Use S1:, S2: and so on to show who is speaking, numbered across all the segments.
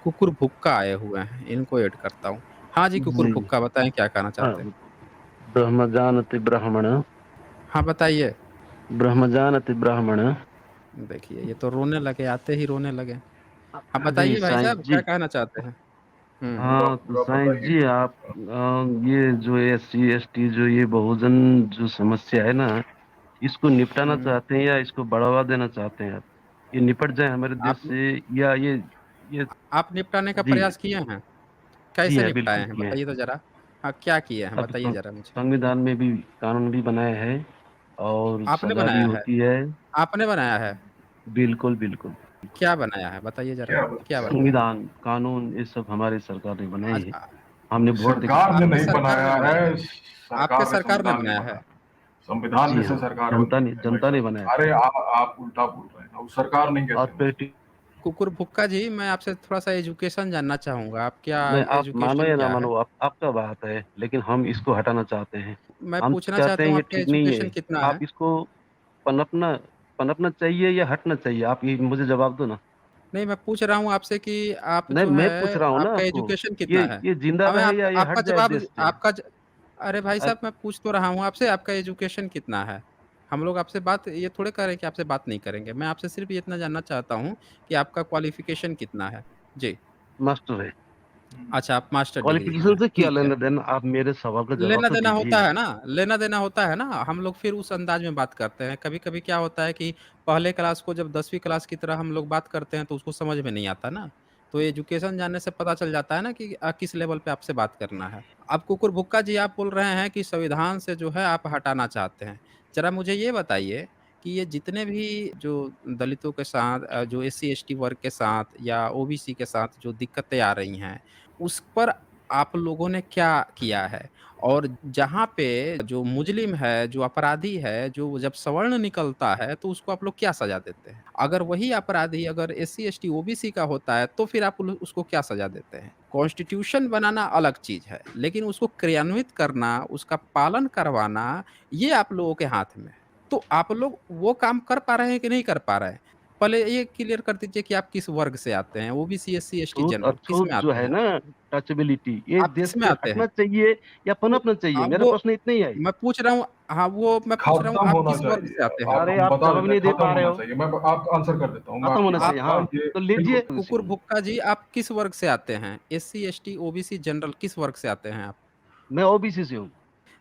S1: कुकुर भुक्का आए हुए हैं, इनको ऐड करता हूँ। हाँ जी, कुकुर
S2: जी।
S1: भुक्का बताएँ क्या कहना
S2: हाँ,
S1: चाहते हैं?
S2: ब्रह्मजानति ब्राह्मण,
S1: हाँ, बताइए।
S2: ब्रह्मजानति ब्राह्मण।
S1: देखिए, ये तो रोने लगे, आते ही रोने लगे। हाँ,
S2: जी,
S1: बताइए भाई
S2: साईं
S1: साहब क्या
S2: जी।
S1: कहना चाहते हैं? हुँ,
S3: पूरा
S2: हाँ, तो
S3: पूरा
S2: साईं
S3: बताइए।
S2: जी आप ये जो एससी, एसटी जो ये बहुजन जो समस्या है ना, इसको निपटाना
S1: हुँ।
S2: चाहते हैं या इसको बढ़ावा देना चाहते हैं आप? ये निपट जाए हमारे देश
S1: आप
S2: से या ये
S1: आप निपटाने का
S2: जी,
S1: प्रयास किए हैं?
S2: जी
S1: कैसे
S2: है,
S1: निपटाए
S2: बिल्कुल
S1: हैं?
S2: किए हैं।
S1: बताइए तो ज़रा। हाँ, क्या किए हैं?
S2: अब
S1: बताइए ज़रा मुझे।
S2: संविधान में भी कानून भी बनाया है और
S1: आपने
S2: सज़ा भी
S1: बनाया है?
S2: होती है।
S1: आपने बनाया है?
S2: बिल्कुल, बिल्कुल।
S1: क्या बनाया है? बताइए ज़रा,
S3: क्या
S1: क्या
S3: बताया?
S1: बनाया है?
S2: संविधान, कानून ये सब हमारी सरकार ने बनाई है।
S1: अच्छा,
S2: हमने वोट देके
S3: सरकार ने
S2: चुनाव
S1: आपके
S3: नहीं
S2: किया।
S1: सरकार ने
S3: बनाया
S1: बनाया है?
S3: है,
S1: आपके
S3: सरकार ने
S1: सरकार ने
S3: संविधान नहीं
S1: बनाया है?
S3: बनाया। संविधान
S2: जी
S3: से
S2: हाँ,
S3: सरकार बनती है
S2: जनता
S3: हमेशा।
S2: ने बनाया
S3: अरे
S2: था
S3: आप उल्टा बोल रहे हैं, वो सरकार नहीं
S2: और
S3: कैसे हो सकती?
S2: पेटी
S1: कुकुर भुक्का जी, मैं आपसे थोड़ा-सा एजुकेशन जानना चाहूँगा। आप क्या
S2: नहीं, आप मानो
S1: एजुकेशन
S2: या ना
S1: क्या है?
S2: मानो आपका बात है, लेकिन हम इसको हटाना चाहते हैं।
S1: मैं
S2: हम
S1: पूछना
S2: चाहते
S1: चाहता
S2: हैं
S1: हूँ
S2: ये
S1: आपका
S2: ठीक नहीं
S1: एजुकेशन
S2: है।
S1: कितना
S2: आप
S1: है?
S2: इसको पनपना पनपना चाहिए या हटना चाहिए? आप ये मुझे जवाब दो ना।
S1: नहीं, मैं पूछ रहा हूँ आपसे कि आप
S2: नहीं,
S1: जो
S2: मैं पूछ
S1: है,
S2: रहा हूँ ना
S1: आपका
S2: आपको,
S1: एजुकेशन कितना है?
S2: ये ज़िंदा
S1: हमें
S2: रहे
S1: आप
S2: या ये
S1: आपका
S2: हट जाए
S1: जवाब
S2: देश से?
S1: आपका ज अरे भाई
S2: अ,
S1: साहब, मैं पूछ तो रहा हूँ आपसे, आपका एजुकेशन कितना है? हम लोग आपसे बात ये थोड़े कह रहे हैं कि आपसे बात नहीं करेंगे। मैं आपसे सिर्फ़ ये इतना जानना चाहता हूँ कि आपका क्वालिफ़िकेशन कितना है? जी।
S2: मास्टर है।
S1: अच्छा, आप मास्टर डिग्री में
S2: क्वालिफ़िकेशन
S1: हैं,
S2: से क्या
S1: ठीक है।
S2: लेना-देना? आप मेरे सवाल का जवाब तो
S1: लेना-देना होता
S2: दीजिए।
S1: है ना, लेना-देना होता है ना, हम लोग फिर उस अंदाज़ में बात करते हैं। कभी-कभी क्या होता है कि पहले क्लास को जब 10वीं क्लास की तरह हम लोग बात करते हैं, तो उसको समझ में नहीं आता ना। तो एजुकेशन जानने से पता चल जाता है ना कि किस लेवल पे आपसे बात करना है। अब कुकुर भुक्का जी आप बोल रहे हैं कि संविधान से जो है आप हटाना चाहते हैं। ज़रा मुझे ये बताइए कि ये जितने भी जो दलितों के साथ जो एससी-एसटी वर्ग के साथ या ओबीसी के साथ जो दिक्कतें आ रही हैं, उस पर आप लोगों ने क्या किया है? और जहाँ पे जो मुज़लिम है, जो अपराधी है, जो जब सवर्ण निकलता है, तो उसको आप लोग क्या सज़ा देते हैं? अगर वही अपराधी अगर एससी, एसटी, ओबीसी का होता है, तो फिर आप लो उसको क्या सज़ा देते हैं? कॉन्स्टिट्यूशन बनाना अलग चीज़ है, लेकिन उसको क्रियान्वित करना, उसका पालन करवाना, ये आप लोगों के हाथ में है। तो आप लोग वो काम कर पा रहे हैं कि नहीं कर पा रहे हैं? पहले ये क्लियर कर दीजिए कि आप किस वर्ग से आते हैं? ओबीसी, एससी, एसटी, जनरल किस
S2: अछूत
S1: में
S2: जो
S1: आते
S2: है
S1: हैं?
S2: ना टचेबिलिटी, ये
S1: आप
S2: देश
S1: किस में
S2: से
S1: आते हैं?
S2: हटना चाहिए या
S1: वो
S2: पनपना चाहिए? मेरा
S1: वो
S2: प्रश्न इतना ही है।
S1: मैं पूछ रहा हूँ हाँ, वो मैं पूछ रहा हूँ
S3: खत्म
S1: आप
S3: होना
S1: किस वर्ग
S3: चाहिए।
S1: से आते हैं?
S3: आप
S2: अरे,
S3: हम
S2: आप
S3: बता
S2: जवाब
S3: देते
S2: नहीं
S3: हैं,
S2: दे
S3: खत्म
S2: पा रहे
S3: होना
S2: हो।
S3: चाहिए। मैं आपका आंसर कर देता हूँ।
S2: खत्म होना चाहिए,
S1: आप
S3: आपका
S2: हाँ।
S3: ये
S2: तो लीजिए
S3: बिल्कुल
S1: कुकुर भुक्का जी आप किस वर्ग से आते हैं? एससी, एसटी, ओबीसी, जनरल किस वर्ग से आते हैं आप?
S2: मैं ओबीसी से हूँ।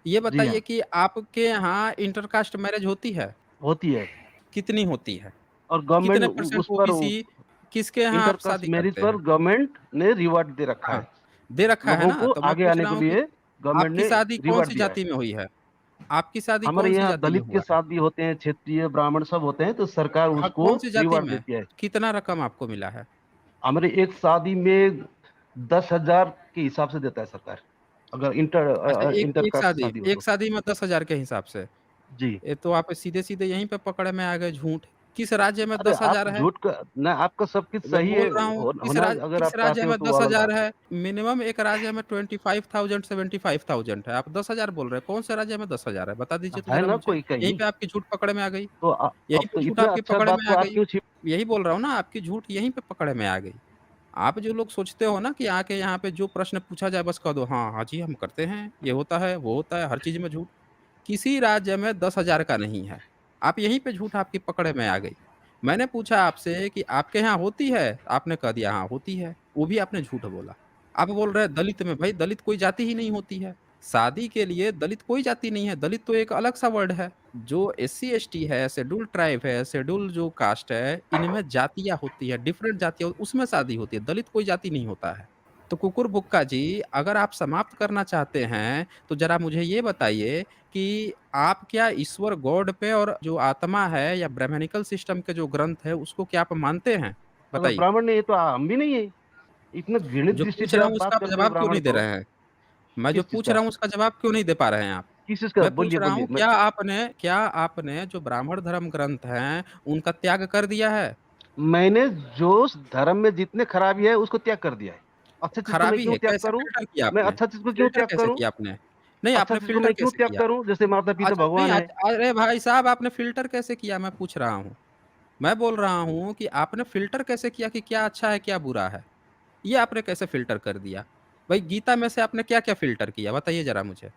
S1: ये
S2: जी
S1: बताइए
S2: हाँ,
S1: कि आपके यहाँ इंटरकास्ट मैरिज होती है?
S2: होती है
S1: कितनी होती है?
S2: और गवर्नमेंट
S1: कितने
S2: उ
S1: परसेंट
S2: उस पर
S1: ओबीसी किसके यहाँ आप
S2: इंटरकास्ट
S1: शादी
S2: मैरिज
S1: करते
S2: पर
S1: हैं?
S2: गवर्नमेंट ने रिवार्ड दे रखा
S1: हाँ,
S2: है।
S1: दे रखा है
S2: लोगों
S1: ना?
S2: को
S1: तो मैं
S2: आगे
S1: पूछ
S2: आने
S1: रहा
S2: के
S1: हूँ कि
S2: लिए गवर्नमेंट
S1: आपकी
S2: ने
S1: शादी
S2: रिवार्ड
S1: कौन-सी
S2: दिया है।
S1: जाति में हुई है? आपकी शादी
S2: हमारे
S1: कौन-सी
S2: यहाँ
S1: जाति में
S2: दलित के
S1: हुआ है?
S2: साथ भी होते हैं, क्षेत्रीय ब्राह्मण सब होते हैं, तो सरकार
S1: हाँ,
S2: उसको
S1: कौन-सी जाति
S2: रिवार्ड
S1: में?
S2: देती है।
S1: कितना रकम आपको मिला है?
S2: हमारे एक शादी में 10,000 के हिसाब से देता है सरकार, अगर
S1: अच्छा,
S2: इंटर कास्ट शादी हो
S1: एक
S2: तो।
S1: शादी में 10,000 के हिसाब से।
S2: जी।
S1: ये तो आप सीधे-सीधे यहीं पे पकड़ में आ गए झूठ। किस राज्य में
S2: अरे, आप
S1: 10,000 है?
S2: झूठ का ना आपका सब कुछ
S1: मैं
S2: सही
S1: बोल
S2: है
S1: रहा हूँ
S2: होना अगर
S1: किस
S2: आप
S1: राज्य
S2: चाहते हो
S1: में
S2: तो वो अलग
S1: 10,000
S2: बात है।
S1: है? मिनिमम एक राज्य में 25,000 75,000 है। आप 10,000 बोल रहे हैं। कौन से राज्य में 10,000 है? बता दीजिए तो
S2: है
S1: ज़रा
S2: ना
S1: मुझे।
S2: कोई
S1: यहीं
S2: कहीं,
S1: पे आपकी झूठ पकड़ में आ गई।
S2: तो
S1: यहीं
S2: अब
S1: पे
S2: तो
S1: झूठ
S2: इतना
S1: आपकी
S2: अच्छा
S1: पकड़
S2: बात
S1: में
S2: को
S1: आ
S2: आप
S1: गई।
S2: क्यों छिप
S1: यही बोल रहा हूँ ना, आपकी झूठ यहीं पे पकड़ में आ गई। आप जो लोग सोचते हो ना कि आके यहाँ पे जो प्रश्न पूछा जाए बस कह दो हाँ, हाँ जी हम करते हैं, ये होता है, वो होता है, हर चीज़ में झूठ। किसी राज्य में 10,000 का नहीं है। आप यहीं पे झूठ आपकी पकड़ में आ गई। मैंने पूछा आपसे कि आपके यहाँ होती है? आपने कह दिया हाँ, होती है। वो भी आपने झूठ बोला। आप बोल रहे हैं दलित में, भई दलित कोई जाति ही नहीं होती है। शादी के लिए दलित कोई जाति नहीं है, दलित तो एक अलग सा वर्ड है। जो एससी-एसटी है, शेड्यूल्ड ट्राइब है, शेड्यूल्ड जो कास्ट है, इनमें जातियाँ होती है, डिफरेंट जातियाँ उसमें शादी होती है, दलित कोई जाति नहीं होता है। तो कुकुर बुक्का जी, अगर आप समाप्त करना चाहते हैं, तो ज़रा मुझे ये बताइए कि आप क्या ईश्वर गॉड पे और जो आत्मा है या ब्राह्मणिकल सिस्टम के जो ग्रंथ है, उसको क्या आप मानते हैं?
S2: अगर
S1: बताइए।
S2: ब्राह्मण नहीं है तो हम भी नहीं है। इतना घृणित
S1: जो
S2: दृष्टि
S1: पूछ
S2: से
S1: रहा
S2: आप
S1: हूँ
S2: बात
S1: उसका आप
S2: करते हो
S1: जवाब क्यों
S2: ब्राह्मण
S1: नहीं दे
S2: को।
S1: रहे हैं? मैं जो
S2: किस चीज़
S1: पूछ
S2: का?
S1: रहा हूँ उसका जवाब क्यों नहीं दे पा रहे हैं आप?
S2: किस चीज़ का?
S1: मैं पूछ
S2: बोलिए,
S1: रहा
S2: बोलिए।
S1: हूँ क्या आपने जो ब्राह्मण धर्म ग्रंथ हैं, उनका त्याग कर दिया है?
S2: मैंने जो धर्म में जितने खराबी है उसको त्याग कर दिया है। अच्छे चीज़ को मैं
S1: खराबी
S2: क्यों
S1: है,
S2: त्याग
S1: कैसे
S2: करूँ?
S1: फ़िल्टर किया
S2: मैं
S1: आपने?
S2: अच्छा चीज़ को क्यों
S1: फ़िल्टर
S2: त्याग
S1: कैसे
S2: करूँ?
S1: किया आपने? नहीं,
S2: अच्छा
S1: आपने
S2: चीज़ को
S1: फ़िल्टर
S2: मैं क्यों
S1: कैसे
S2: त्याग
S1: किया?
S2: करूँ? जैसे माता-पिता
S1: अच्छा नहीं
S2: भगवान है।
S1: अरे भाई साहब आपने फ़िल्टर कैसे किया मैं पूछ रहा हूँ? मैं बोल रहा हूँ कि आपने फ़िल्टर कैसे किया कि क्या अच्छा है, क्या बुरा है? ये आपने कैसे फ़िल्टर कर दिया? भाई गीता में से आपने क्या-क्या फ़िल्टर किया? बताइए ज़रा मुझे।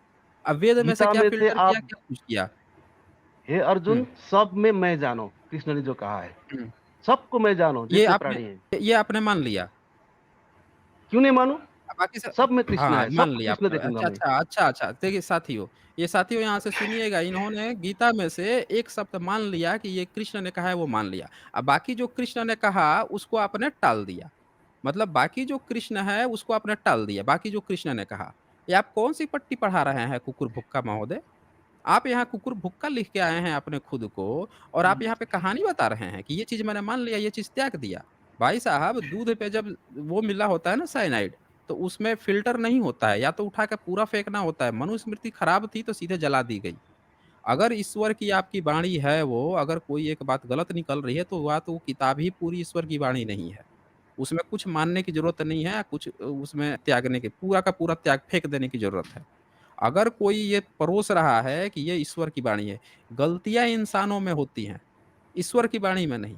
S1: वेद में से
S2: गीता
S1: क्या
S2: में से
S1: फ़िल्टर किया,
S2: आप
S1: क्या कुछ किया?
S2: हे
S1: हुँ,
S2: अर्जुन सब में मैं जानो, कृष्ण ने जो कहा है,
S1: हुँ।
S2: सबको मैं जानो
S1: ये
S2: जितने
S1: आपने
S2: प्राणी हैं।
S1: ये आपने मान लिया।
S2: क्यों नहीं मानूँ?
S1: बाकी सब
S2: सब में कृष्ण
S1: हाँ,
S2: है,
S1: मान
S2: सबको
S1: लिया
S2: कृष्ण
S1: आपने।
S2: देखूँगा
S1: अच्छा,
S2: मैं।
S1: अच्छा, अच्छा, अच्छा। देखिए साथियों, ये साथियों यहाँ से सुनिएगा, इन्होंने गीता में से एक शब्द मान लिया कि ये कृष्ण ने कहा है, वो मान लिया। अब बाकी जो कृष्ण ने कहा, उसको आपने टाल दिया। मतलब बाकी जो कृष्ण है, उसको आपने टाल दिया, बाकी जो कृष्ण ने कहा। ये आप कौन-सी पट्टी पढ़ा रहे हैं कुकुर-भुक्का महोदय? आप यहाँ कुकुर-भुक्का लिख के आए हैं अपने खुद को और आप यहाँ पे कहानी बता रहे हैं कि ये चीज़ मैंने मान लिया, ये चीज़ त्याग दिया। भाई साहब दूध पे जब वो मिला होता है ना साइनाइड, तो उसमें फ़िल्टर नहीं होता है, या तो उठा के पूरा फेंकना होता है। मनुस्मृति खराब थी तो सीधे जला दी गई। अगर ईश्वर की आपकी वाणी है वो, अगर कोई एक बात गलत निकल रही है तो वह तो वो किताब ही पूरी ईश्वर की वाणी नहीं है। उसमें कुछ मानने की ज़रूरत नहीं है, कुछ उसमें त्यागने की पूरा का पूरा त्याग फेंक देने की ज़रूरत है। अगर कोई ये परोस रहा है कि ये ईश्वर की वाणी है, गलतियाँ इंसानों में होती हैं, ईश्वर की वाणी में नहीं।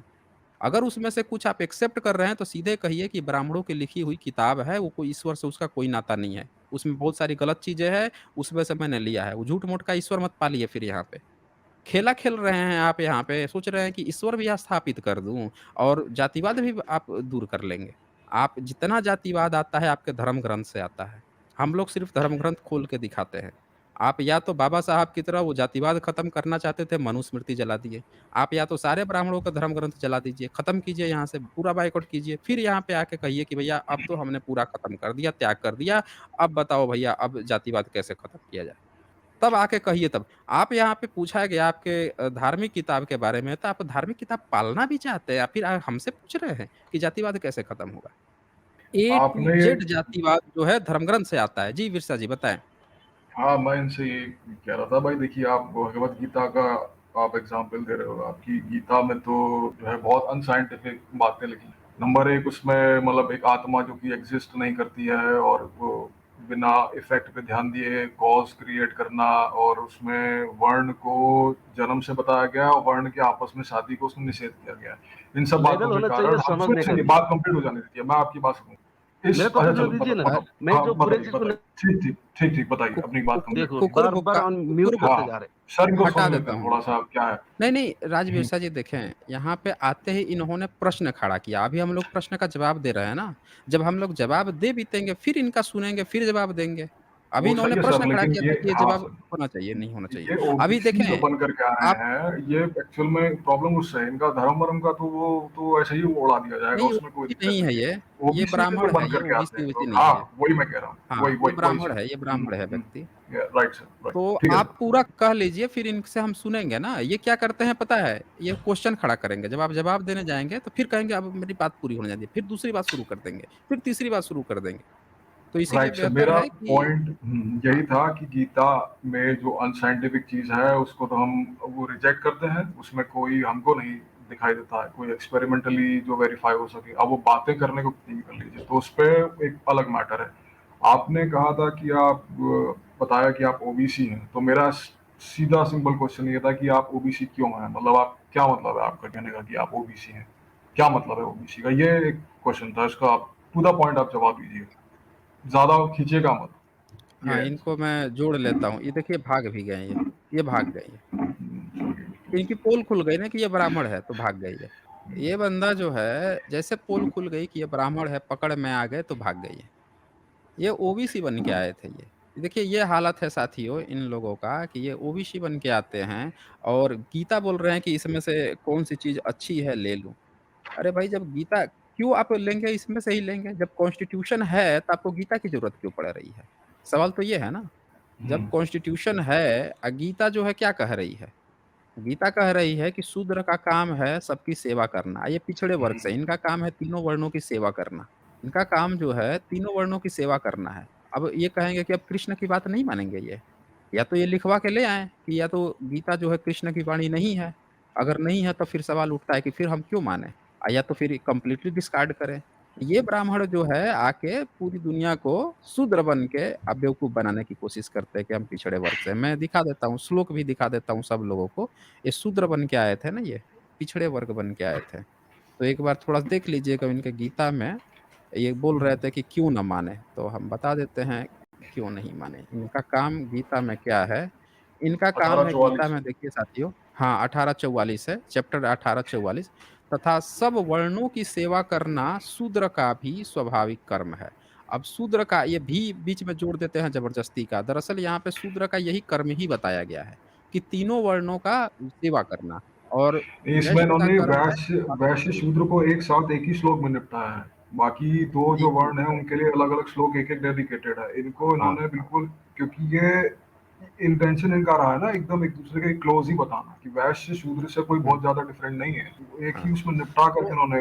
S1: अगर उसमें से कुछ आप एक्सेप्ट कर रहे हैं तो सीधे कहिए कि ब्राह्मणों की लिखी हुई किताब है, वो कोई ईश्वर से उसका कोई नाता नहीं है। उसमें बहुत सारी गलत चीज़ें हैं, उसमें से मैंने लिया है। वो झूठ-मूठ का ईश्वर मत पालिए फिर यहाँ पे। खेला खेल रहे हैं आप यहाँ पे, सोच रहे हैं कि ईश्वर भी स्थापित कर दूँ और जातिवाद भी आप दूर कर लेंगे। आप जितना जातिवाद आता है आपके धर्म ग्रंथ से आता है। हम लोग सिर्फ़ धर्म ग्रंथ खोल के दिखाते हैं। आप या तो बाबा साहब की तरह वो जातिवाद खत्म करना चाहते थे, मनुस्मृति जला दिए। आप या तो सारे ब्राह्मणों का धर्म ग्रंथ जला दीजिए, खत्म कीजिए यहाँ से, पूरा बायकॉट कीजिए। फिर यहाँ पे आके कहिए कि भैया अब तो हमने पूरा खत्म कर दिया, त्याग कर दिया। अब बताओ भैया अब जातिवाद कैसे खत्म किया जाए? तब आके कहिए तब। आप यहाँ पे पूछा गया आपके धार्मिक किताब के बारे में, तो आप धार्मिक किताब पालना भी चाहते हैं या फिर हमसे पूछ रहे हैं कि जातिवाद कैसे खत्म होगा? ए टू
S3: आपने
S1: जेड जातिवाद जो है धर्म ग्रंथ से आता है। जी, विरसा जी बताएँ।
S3: हाँ, मैं इनसे ये कह रहा था भाई, देखिए आप भगवत गीता का आप एग्जाम्पल दे रहे हो। आपकी गीता में तो जो है बहुत अनसाइंटिफिक बातें लिखी हैं। नंबर एक, उसमें मतलब एक आत्मा जो कि एग्जिस्ट नहीं करती है और वो बिना इफेक्ट पे ध्यान दिए कॉज क्रिएट करना, और उसमें वर्ण को जन्म से बताया गया और वर्ण के आपस में शादी को उसमें निषेध किया गया है। इन सब बातों
S2: लेवल
S3: के
S2: होना
S3: कारण
S2: चाहिए
S3: हम
S2: समझने का
S3: सुनिए,
S2: भी।
S3: बात कंप्लीट हो जाने दीजिए, मैं आपकी बात सुनूं। इस
S2: मेरे को
S3: अच्छा
S2: पूछने
S3: चलो,
S2: दीजिए ना,
S3: बताओ।
S2: मैं
S3: हाँ,
S2: जो बुरे
S3: बताइए
S2: चीज़ को
S3: बताइए।
S2: नहीं।
S3: ठीक ठीक ठीक ठीक, बताइए
S1: कु
S3: अपनी बात
S1: कुक
S3: कंप्लीट
S2: देखो,
S3: कीजिए।
S1: कुकुर
S2: बार-बार
S1: भुक्का
S2: म्यूट
S1: कुकुर
S2: करते
S3: हाँ,
S2: जा रहे हैं।
S3: सर को
S1: हटा
S3: सुन लेते
S1: देता
S3: हैं
S1: हूँ।
S3: थोड़ा सा क्या है।
S1: नहीं, नहीं, राजवीर
S3: हम्म,
S1: शाह जी देखें, यहाँ पे आते ही इन्होंने प्रश्न खड़ा किया। अभी हम लोग प्रश्न का जवाब दे रहे हैं ना। जब हम लोग जवाब दे बीतेंगे, फिर इनका सुनेंगे, फिर जवाब देंगे। अभी
S3: वो
S1: इन्होंने
S3: सही है सर,
S1: प्रश्न खड़ा
S3: लेकिन
S1: किया
S3: ये
S1: था कि ये
S3: हाँ
S1: जवाब
S3: सर,
S1: होना चाहिए, नहीं होना चाहिए।
S3: ये
S1: अभी
S3: ओबीसी जो
S1: देखें,
S3: बन करके आ रहे
S1: आप
S3: हैं, ये एक्चुअल में प्रॉब्लम उससे है। इनका धर्म वर्म का तो वो तो ऐसे ही उड़ा दिया जाएगा,
S1: नहीं,
S3: उसमें कोई
S1: ओबीसी
S3: दिक्कत
S1: नहीं है
S3: नहीं है।
S1: ये
S3: ओबीसी में जो
S1: ब्राह्मण
S3: बन
S1: है, ये
S3: करके आते हैं
S1: ओबीसी-ओबीसी
S3: लोग,
S1: नहीं है
S3: हाँ
S1: ये।
S3: वही मैं कह रहा हूँ,
S1: हाँ, ये
S3: वही
S1: ब्राह्मण
S3: सर।
S1: है, ये ब्राह्मण है व्यक्ति।
S3: Right sir, right.
S1: तो
S3: ठीक है
S1: आप
S3: सर।
S1: पूरा कह लीजिए, फिर इनसे हम सुनेंगे ना। ये क्या करते हैं पता है? ये क्वेश्चन खड़ा करेंगे, जब आप जवाब देने जाएँगे तो फिर कहेंगे अब मेरी बात पूरी होने दीजिए, फिर दूसरी बात शुरू कर देंगे, फिर तीसरी बात शुरू कर देंगे। तो इसीलिए
S3: राइट सर,
S1: बेहतर
S3: मेरा
S1: है कि
S3: पॉइंट
S1: हाँ,
S3: यही था कि गीता में जो अनसाइंटिफिक चीज है उसको तो हम वो रिजेक्ट करते हैं। उसमें कोई हमको नहीं दिखाई देता है कोई एक्सपेरिमेंटली जो वेरीफाई हो सके। अब वो बातें करने को कितनी भी कर लीजिए, तो उस पर एक अलग मैटर है। आपने कहा था कि आप बताया कि आप ओबीसी हैं, तो मेरा सीधा सिंपल क्वेश्चन ये था कि आप ओबीसी क्यों हैं? मतलब आप क्या मतलब है आपका कहने का कि आप ओबीसी हैं? क्या मतलब है ओबीसी का? ये एक क्वेश्चन था, इसका आप टू द पॉइंट आप जवाब दीजिए, ज़्यादा खींचिएगा मत।
S1: हाँ,
S3: ये
S1: इनको मैं जोड़ लेता हूँ। ये देखिए भाग भी गए ये भाग गई है। इनकी पोल खुल गई ना कि ये ब्राह्मण है, तो भाग गई है। ये बंदा जो है, जैसे पोल खुल गई कि ये ब्राह्मण है, पकड़ में आ गए तो भाग गई है। ये ओबीसी बन के आए थे ये। देखिए ये हालत है साथियों इन लोगों का कि ये ओबीसी बन के आते हैं और गीता बोल रहे हैं कि इसमें से कौन-सी चीज़ अच्छी है ले लूँ। अरे भाई जब गीता क्यों आप लेंगे इसमें से ही लेंगे? जब कॉन्स्टिट्यूशन है तो आपको गीता की ज़रूरत क्यों पड़ रही है? सवाल तो ये है ना। जब
S3: हुँ,
S1: कॉन्स्टिट्यूशन है गीता जो है क्या कह रही है? गीता कह रही है कि शूद्र का काम है सबकी सेवा करना। ये पिछड़े वर्ग से इनका काम है तीनों वर्णों की सेवा करना। इनका काम जो है तीनों वर्णों की सेवा करना है। अब ये कहेंगे कि अब कृष्ण की बात नहीं मानेंगे ये। या तो ये लिखवा के ले आएँ कि या तो गीता जो है कृष्ण की वाणी नहीं है। अगर नहीं है तो फिर सवाल उठता है कि फिर हम क्यों मानें? या तो फिर कंप्लीटली डिस्कार्ड करें। ये ब्राह्मण जो है आके पूरी दुनिया को शूद्र बन के बेवकूफ़ बनाने की कोशिश करते हैं कि हम पिछड़े वर्ग से हैं। मैं दिखा देता हूँ, श्लोक भी दिखा देता हूँ सब लोगों को। ये शूद्र बन के आए थे ना ये, पिछड़े वर्ग बन के आए थे। तो एक बार थोड़ा देख लीजिएगा इनके गीता में ये बोल रहे थे कि क्यों ना माने, तो हम बता देते हैं क्यों नहीं माने। इनका काम गीता में क्या है? इनका काम है गीता
S3: 1844।
S1: में, देखिए साथियों, हाँ 1844 है, चैप्टर 1844, तथा सब वर्णों की सेवा करना शूद्र का भी स्वाभाविक कर्म है। अब शूद्र का ये भी बीच में जोड़ देते हैं जबरदस्ती का, दरअसल यहाँ पे शूद्र का यही कर्म ही बताया गया है कि तीनों वर्णों का सेवा करना, और
S3: इसमें
S1: वैश्य का
S3: इन्होंने
S1: कर्म है।
S3: वैश्य शूद्र को एक साथ एक ही श्लोक में निपटाया है। बाकी दो
S1: जी
S3: जो
S1: जी।
S3: वर्ण हैं उनके लिए अलग अलग श्लोक एक एक डेडिकेटेड है। इनको
S1: हाँ
S3: इन्होंने बिल्कुल, क्योंकि ये इंटेंशन इनका रहा है ना एकदम एक दूसरे के क्लोज ही बताना कि वैश्य शूद्र से कोई
S1: हाँ
S3: बहुत ज्यादा डिफरेंट नहीं है, एक ही
S1: हाँ।
S3: उसमें निपटा करके
S1: तो
S3: इन्होंने।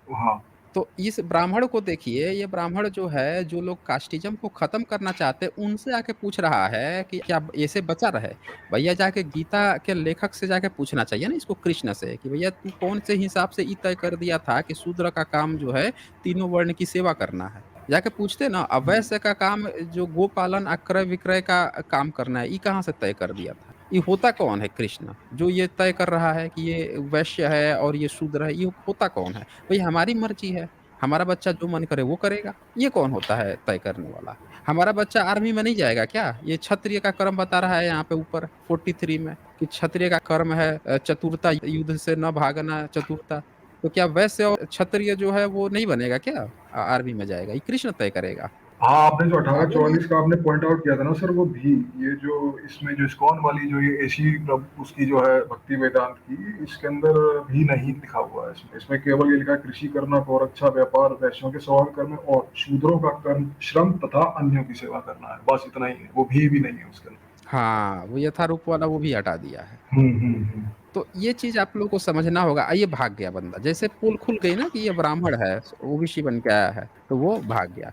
S3: हाँ।
S1: तो इस ब्राह्मण को देखिए, ये ब्राह्मण जो है, जो लोग कास्टिज्म को खत्म करना चाहते हैं, उनसे आके पूछ रहा है कि क्या ऐसे बचा रहे। भैया जाके गीता के लेखक से जाके पूछना चाहिए ना इसको, कृष्ण से, कि भैया तू कौन से हिसाब से ये तय कर दिया था कि शूद्र का काम जो है तीनों वर्ण की सेवा करना है। जाके पूछते ना, अवैश्य का काम जो गोपालन अक्रय विक्रय का काम करना है, ये कहाँ से तय कर दिया था? ये होता कौन है कृष्ण, जो ये तय कर रहा है कि ये वैश्य है और ये शूद्र है? ये होता कौन है? भाई हमारी मर्जी है, हमारा बच्चा जो मन करे वो करेगा। ये कौन होता है तय करने वाला? हमारा बच्चा आर्मी में नहीं जाएगा क्या? ये क्षत्रिय का कर्म बता रहा है यहाँ पे ऊपर 43 में, कि क्षत्रिय का कर्म है चतुरता, युद्ध से न भागना, चतुरता। तो क्या वैश्य और क्षत्रिय जो है वो नहीं बनेगा क्या? आर्मी में जाएगा? ये कृष्ण तय करेगा।
S3: हाँ, आपने जो अठारह
S1: पागल है।
S3: चौवालीस का आपने पॉइंट आउट किया था ना सर, वो भी ये जो इसमें जो इस्कॉन वाली जो ये एसी उसकी जो है भक्ति वेदांत की, इसके अंदर भी नहीं लिखा हुआ है। इसमें इसमें केवल ये लिखा है कृषि करना, गौरक्षा, व्यापार, वैश्यों के स्वाभाविक कर्म और शूद्रों का कर्म श्रम तथा अन्यों की सेवा करना है, बस इतना ही है। वो भी नहीं है उसके अंदर।
S1: हाँ, वो यथारूप वाला वो भी हटा दिया है।
S3: हम्म।
S1: तो ये चीज आप लोगों को समझना होगा। ये भाग गया बंदा, जैसे पोल खुल गई ना कि ये ब्राह्मण है, ओबीसी बन के आया है, तो वो भाग गया।